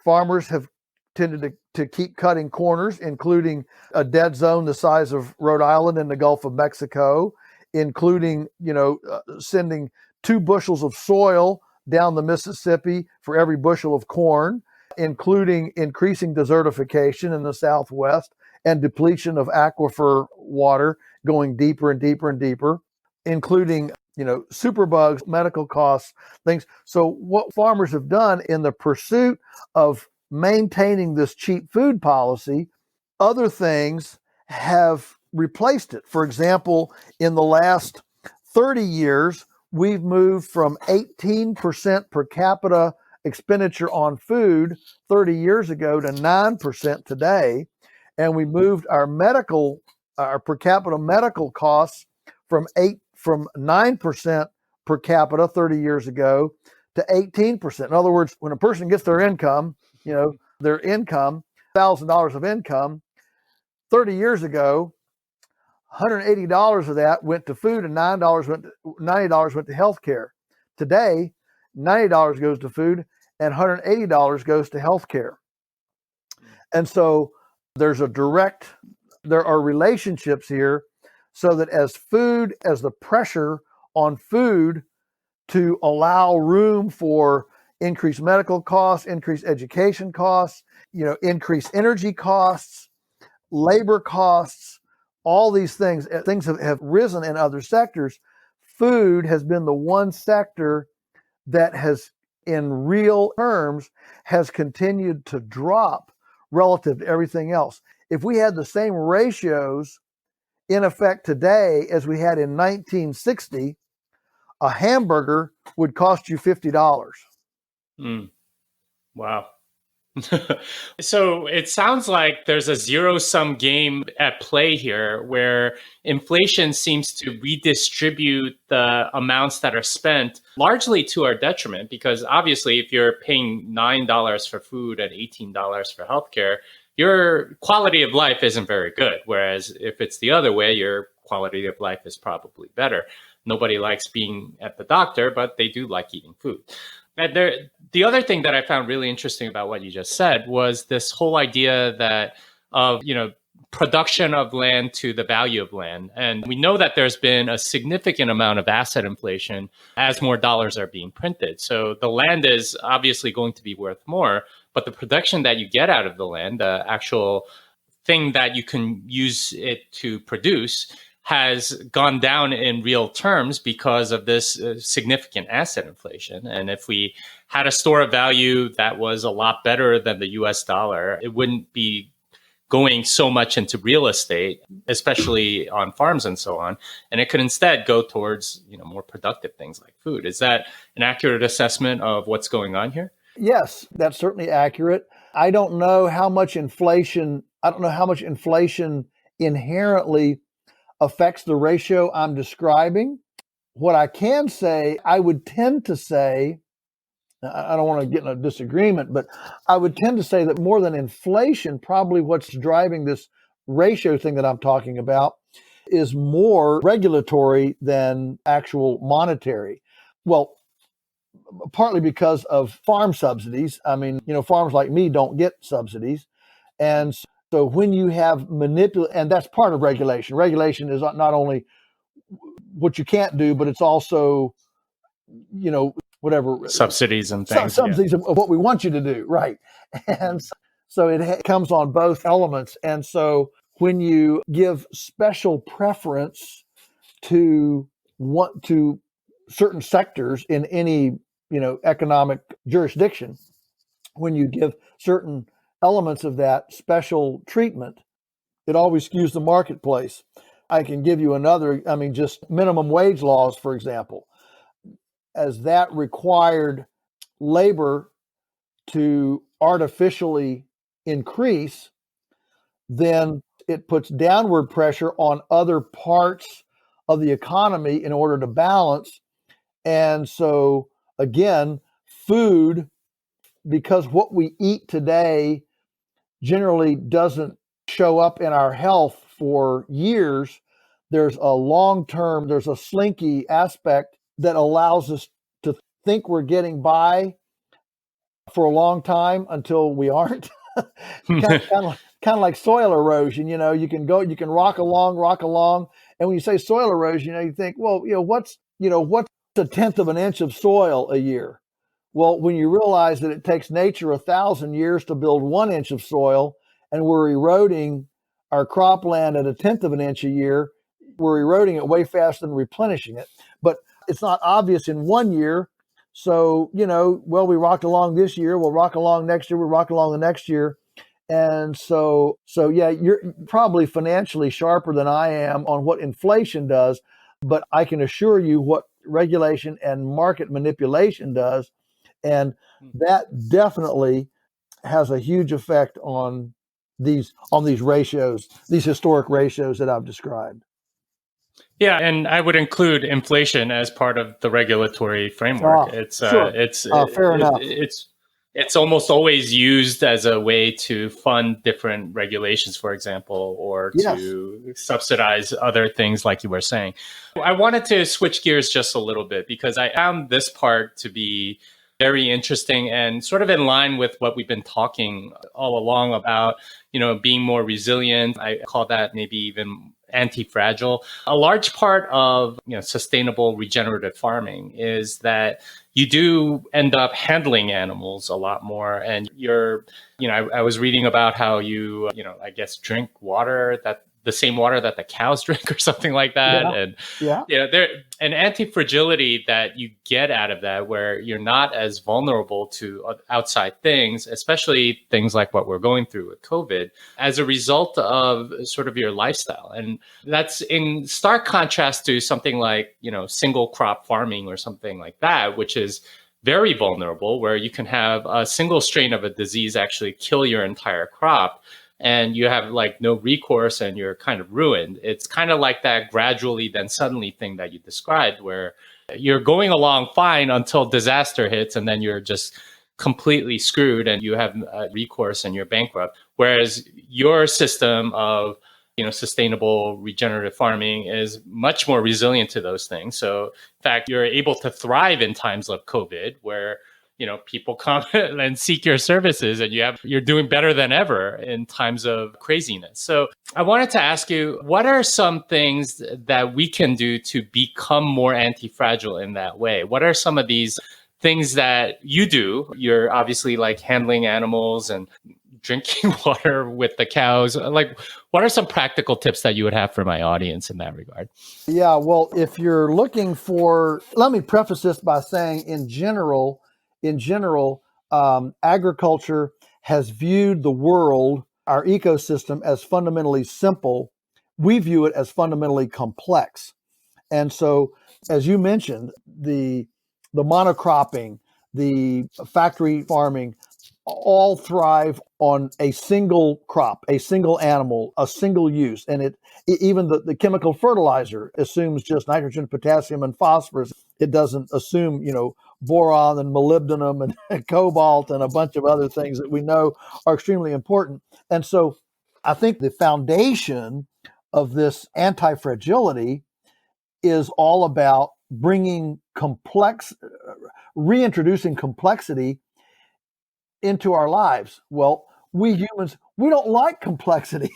farmers have tended to keep cutting corners, including a dead zone the size of Rhode Island in the Gulf of Mexico, including, sending 2 bushels of soil down the Mississippi for every bushel of corn, including increasing desertification in the Southwest and depletion of aquifer water going deeper and deeper and deeper, including, superbugs, medical costs, things. So what farmers have done in the pursuit of maintaining this cheap food policy, other things have replaced it. For example, in the last 30 years, we've moved from 18% per capita expenditure on food 30 years ago to 9% today. And we moved our per capita medical costs from 9% per capita 30 years ago to 18%. In other words, when a person gets their income, their income, $1,000 of income, 30 years ago, $180 of that went to food and $90 went to healthcare. Today, $90 goes to food and $180 goes to healthcare. And so there are relationships here, so that as the pressure on food to allow room for increased medical costs, increased education costs, increased energy costs, labor costs, all these things have risen in other sectors. Food has been the one sector that has, in real terms, has continued to drop relative to everything else. If we had the same ratios in effect today as we had in 1960, a hamburger would cost you $50. Wow. So it sounds like there's a zero-sum game at play here, where inflation seems to redistribute the amounts that are spent largely to our detriment, because obviously if you're paying $9 for food and $18 for healthcare, your quality of life isn't very good. Whereas if it's the other way, your quality of life is probably better. Nobody likes being at the doctor, but they do like eating food. And the other thing that I found really interesting about what you just said was this whole idea of production of land to the value of land. And we know that there's been a significant amount of asset inflation as more dollars are being printed. So the land is obviously going to be worth more, but the production that you get out of the land, the actual thing that you can use it to produce, has gone down in real terms because of this significant asset inflation. And if we had a store of value that was a lot better than the US dollar, it wouldn't be going so much into real estate, especially on farms and so on. And it could instead go towards more productive things like food. Is that an accurate assessment of what's going on here? Yes, that's certainly accurate. I don't know how much inflation inherently affects the ratio I'm describing. What I can say, I would tend to say, I don't want to get in a disagreement, but I would tend to say that more than inflation, probably what's driving this ratio thing that I'm talking about is more regulatory than actual monetary. Well, partly because of farm subsidies. I mean, farms like me don't get subsidies. And so when you have and that's part of regulation. Regulation is not only what you can't do, but it's also whatever subsidies and things. subsidies of what we want you to do, right? And so it comes on both elements. And so when you give special preference to certain sectors in any economic jurisdiction, when you give certain elements of that special treatment, it always skews the marketplace. I can give you another, just minimum wage laws, for example, as that required labor to artificially increase, then it puts downward pressure on other parts of the economy in order to balance. And so, again, food, because what we eat today generally doesn't show up in our health for years, there's a slinky aspect that allows us to think we're getting by for a long time until we aren't. kind of like soil erosion. You can rock along, and when you say soil erosion, you think, well, what's a tenth of an inch of soil a year? Well, when you realize that it takes nature 1,000 years to build 1 inch of soil, and we're eroding our cropland at a tenth of an inch a year, we're eroding it way faster than replenishing it. But it's not obvious in 1 year. So, we rocked along this year, we'll rock along next year, we'll rock along the next year. And so yeah, you're probably financially sharper than I am on what inflation does, but I can assure you what regulation and market manipulation does. And that definitely has a huge effect on these ratios, these historic ratios that I've described. Yeah, and I would include inflation as part of the regulatory framework. Fair enough. It's almost always used as a way to fund different regulations, for example, or to subsidize other things like you were saying. I wanted to switch gears just a little bit because I found this part to be very interesting and sort of in line with what we've been talking all along about, being more resilient. I call that maybe even anti-fragile. A large part of sustainable regenerative farming is that you do end up handling animals a lot more, and I was reading about how you I guess drink water the same water that the cows drink or something like that. And there an anti-fragility that you get out of that, where you're not as vulnerable to outside things, especially things like what we're going through with COVID, as a result of sort of your lifestyle. And that's in stark contrast to something like, single crop farming or something like that, which is very vulnerable, where you can have a single strain of a disease actually kill your entire crop, and you have no recourse and you're kind of ruined. It's kind of like that gradually then suddenly thing that you described, where you're going along fine until disaster hits, and then you're just completely screwed and you have recourse and you're bankrupt. Whereas your system of sustainable regenerative farming is much more resilient to those things. So in fact, you're able to thrive in times of COVID, where people come and seek your services, and you're doing better than ever in times of craziness. So I wanted to ask you, what are some things that we can do to become more anti-fragile in that way? What are some of these things that you do? You're obviously handling animals and drinking water with the cows. What are some practical tips that you would have for my audience in that regard? Yeah, well, if you're looking for, let me preface this by saying in general, agriculture has viewed the world, our ecosystem, as fundamentally simple. We view it as fundamentally complex. And so, as you mentioned, the monocropping, the factory farming, all thrive on a single crop, a single animal, a single use. And even the chemical fertilizer assumes just nitrogen, potassium, and phosphorus. It doesn't assume, boron and molybdenum and cobalt and a bunch of other things that we know are extremely important. And so I think the foundation of this anti-fragility is all about reintroducing complexity into our lives. Well, we humans, we don't like complexity.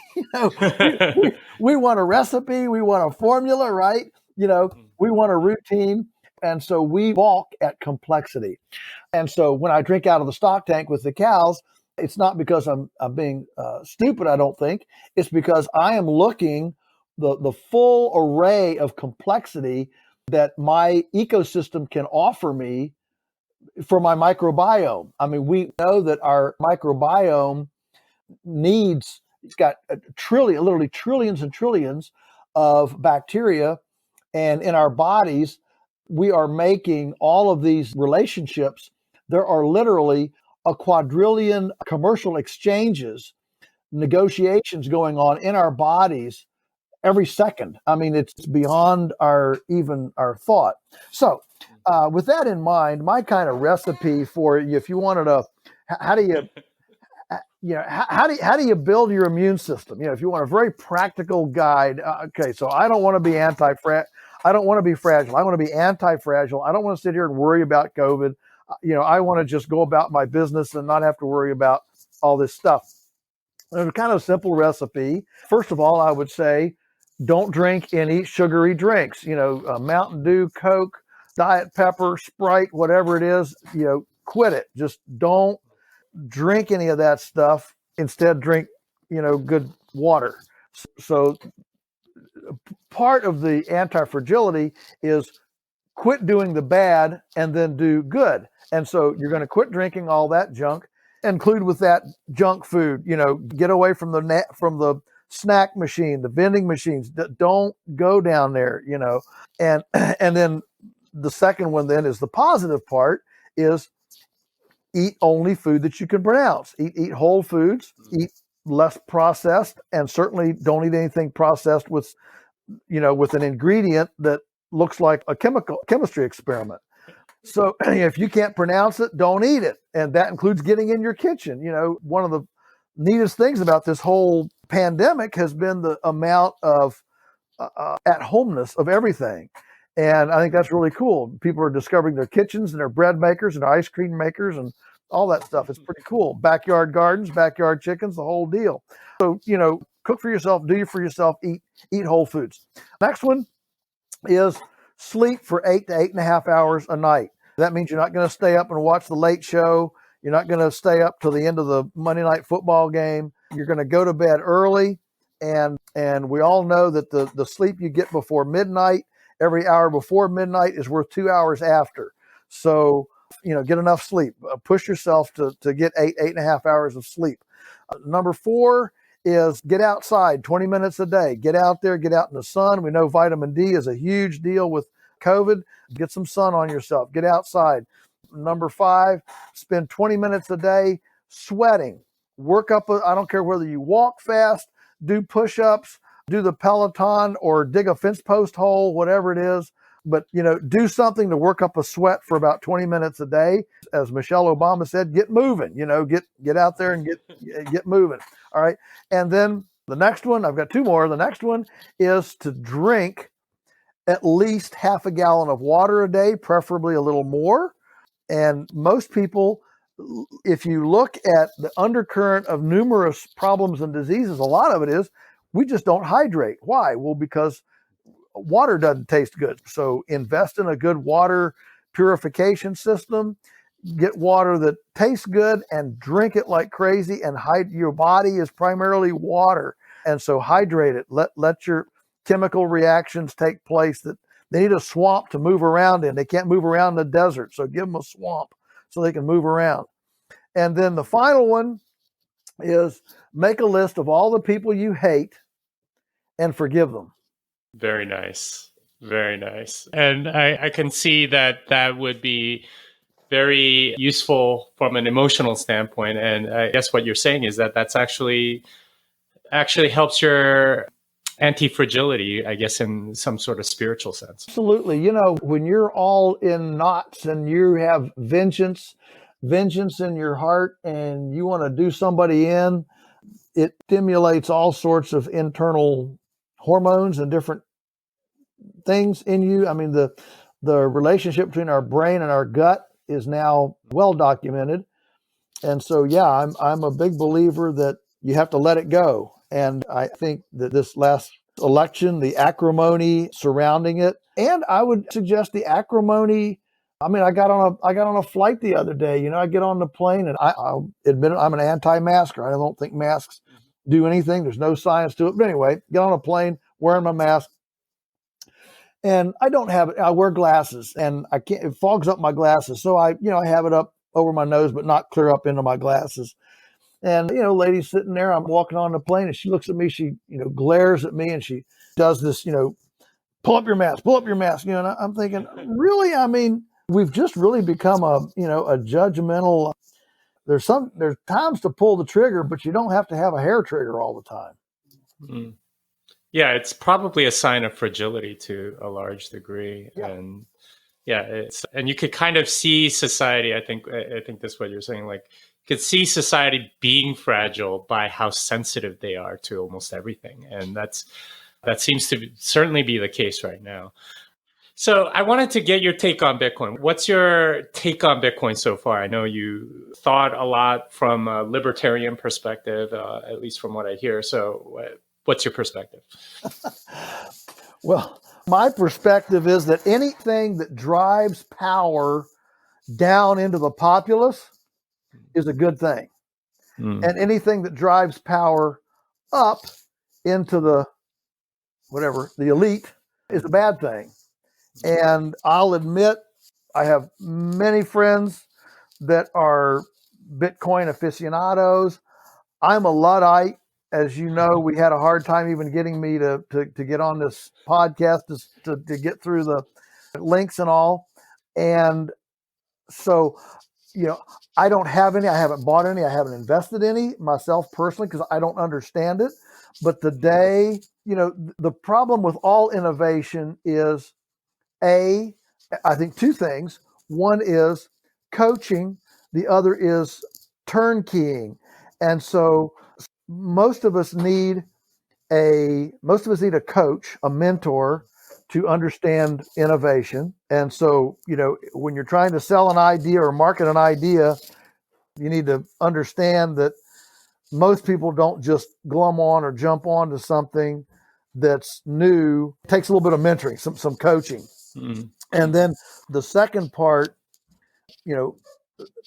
We want a recipe, we want a formula, right? We want a routine. And so we balk at complexity. And so when I drink out of the stock tank with the cows, it's not because I'm being stupid, I don't think. It's because I am looking the full array of complexity that my ecosystem can offer me for my microbiome. I mean, we know that our microbiome needs, it's got a trillion, literally trillions and trillions of bacteria. And in our bodies, we are making all of these relationships. There are literally a quadrillion commercial exchanges, negotiations going on in our bodies every second. I mean, it's beyond our thought. So, with that in mind, my kind of recipe for you, if you wanted to, how do you, how do you build your immune system? If you want a very practical guide. Okay, so I don't want to be I don't want to be fragile. I want to be anti-fragile. I don't want to sit here and worry about COVID. I want to just go about my business and not have to worry about all this stuff. There's a kind of simple recipe. First of all, I would say, don't drink and eat sugary drinks. Mountain Dew, Coke, Diet Pepper, Sprite, whatever it is. Quit it. Just don't drink any of that stuff. Instead, drink, good water. So part of the anti-fragility is quit doing the bad and then do good. And so you're going to quit drinking all that junk, include with that junk food, get away from the snack machine, the vending machines. Don't go down there, and then the second one then is the positive part is eat only food that you can pronounce. Eat whole foods, eat less processed, and certainly don't eat anything processed with an ingredient that looks like a chemistry experiment. So if you can't pronounce it, don't eat it. And that includes getting in your kitchen. One of the neatest things about this whole pandemic has been the amount of at-homeness of everything. And I think that's really cool. People are discovering their kitchens and their bread makers and their ice cream makers and all that stuff. It's pretty cool. Backyard gardens, backyard chickens, the whole deal. So, cook for yourself, do for yourself, eat whole foods. Next one is sleep for 8 to 8.5 hours a night. That means you're not going to stay up and watch the late show. You're not going to stay up till the end of the Monday night football game. You're going to go to bed early. And we all know that the sleep you get before midnight, every hour before midnight is worth 2 hours after. So, get enough sleep. Push yourself to get 8.5 hours of sleep. Number 4 is get outside 20 minutes a day. Get out there, get out in the sun. We know vitamin D is a huge deal with COVID. Get some sun on yourself. Get outside. Number 5, spend 20 minutes a day sweating. Work up, I don't care whether you walk fast, do push-ups, do the Peloton, or dig a fence post hole, whatever it is. But, do something to work up a sweat for about 20 minutes a day. As Michelle Obama said, get moving, get out there and get moving. All right. And then the next one, I've got 2 more. The next one is to drink at least half a gallon of water a day, preferably a little more. And most people, if you look at the undercurrent of numerous problems and diseases, a lot of it is we just don't hydrate. Why? Well, because water doesn't taste good. So invest in a good water purification system, get water that tastes good and drink it like crazy. And your body is primarily water. And so hydrate it. Let your chemical reactions take place. That they need a swamp to move around in. They can't move around in the desert. So give them a swamp so they can move around. And then the final one is make a list of all the people you hate and forgive them. Very nice. Very nice. And I can see that would be very useful from an emotional standpoint. And I guess what you're saying is that's actually helps your anti-fragility, I guess, in some sort of spiritual sense. Absolutely. When you're all in knots and you have vengeance in your heart and you want to do somebody in, it stimulates all sorts of internal hormones and different things in you. I mean, the relationship between our brain and our gut is now well documented. And so, yeah, I'm a big believer that you have to let it go. And I think that this last election, the acrimony surrounding it. And I would suggest the acrimony. I mean, I got on a flight the other day. I get on the plane, and I'll admit it, I'm an anti-masker. I don't think masks do anything. There's no science to it. But anyway, get on a plane, wearing my mask. And I don't have it. I wear glasses, and it fogs up my glasses. So I have it up over my nose, but not clear up into my glasses. And, lady's sitting there, I'm walking on the plane, and she looks at me, she, glares at me, and she does this, pull up your mask. And I'm thinking, really? I mean, we've just really become a judgmental. There's times to pull the trigger, but you don't have to have a hair trigger all the time. Mm. Yeah, it's probably a sign of fragility to a large degree. Yeah. And and you could kind of see society. I think that's what you're saying. Like, you could see society being fragile by how sensitive they are to almost everything. And that seems to certainly be the case right now. So I wanted to get your take on Bitcoin. What's your take on Bitcoin so far? I know you thought a lot from a libertarian perspective, at least from what I hear. So what's your perspective? Well, my perspective is that anything that drives power down into the populace is a good thing. And anything that drives power up into the elite is a bad thing. And I'll admit, I have many friends that are Bitcoin aficionados. I'm a Luddite. As you know, we had a hard time even getting me to get on this podcast to get through the links and all. And so, I don't have any. I haven't bought any. I haven't invested any myself personally because I don't understand it. But the problem with all innovation is, I think two things. One is coaching. The other is turnkeying. And so most of us need a coach, a mentor to understand innovation. And so, when you're trying to sell an idea or market an idea, you need to understand that most people don't just glom on or jump onto something that's new. It takes a little bit of mentoring, some coaching. Mm-hmm. And then the second part,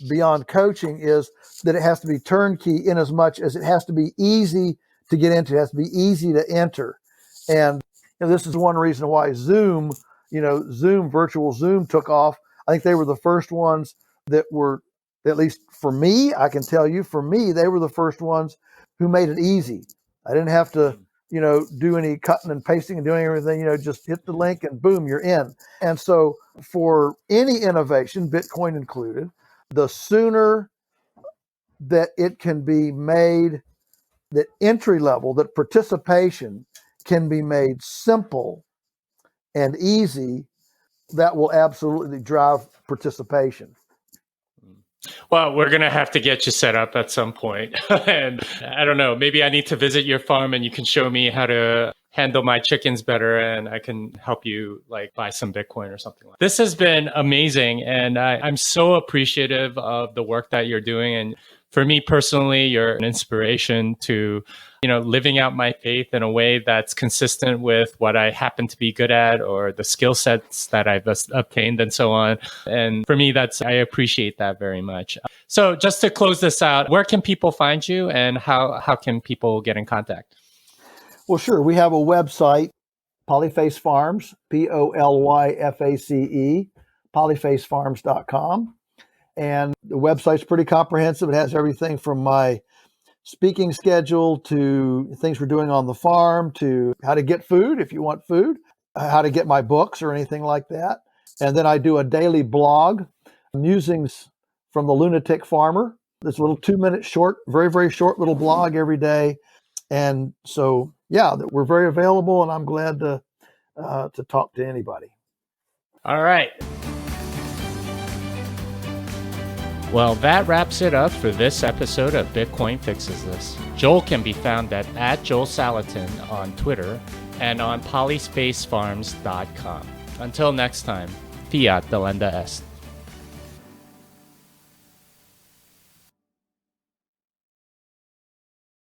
beyond coaching, is that it has to be turnkey in as much as it has to be easy to get into. It has to be easy to enter. And this is one reason why Zoom, virtual Zoom took off. I think they were the first ones that were, at least for me, I can tell you, for me, they were the first ones who made it easy. I didn't have to, do any cutting and pasting and doing everything, just hit the link and boom, you're in. And so for any innovation, Bitcoin included, the sooner that it can be made, that entry level, that participation can be made simple and easy, that will absolutely drive participation. Well, we're going to have to get you set up at some point. And I don't know, maybe I need to visit your farm and you can show me how to handle my chickens better and I can help you buy some Bitcoin or something like that. This has been amazing. And I'm so appreciative of the work that you're doing. And for me personally, you're an inspiration to, living out my faith in a way that's consistent with what I happen to be good at or the skill sets that I've obtained and so on. And for me, I appreciate that very much. So just to close this out, where can people find you and how can people get in contact? Well, sure. We have a website, Polyface Farms, Polyface, polyfacefarms.com. And the website's pretty comprehensive. It has everything from my speaking schedule to things we're doing on the farm to how to get food if you want food, how to get my books or anything like that. And then I do a daily blog, musings from the Lunatic Farmer. It's a little 2-minute short, very, very short little blog every day. And so, we're very available and I'm glad to talk to anybody. All right. Well, that wraps it up for this episode of Bitcoin Fixes This. Joel can be found at Joel Salatin on Twitter and on polyspacefarms.com. Until next time, fiat delenda est.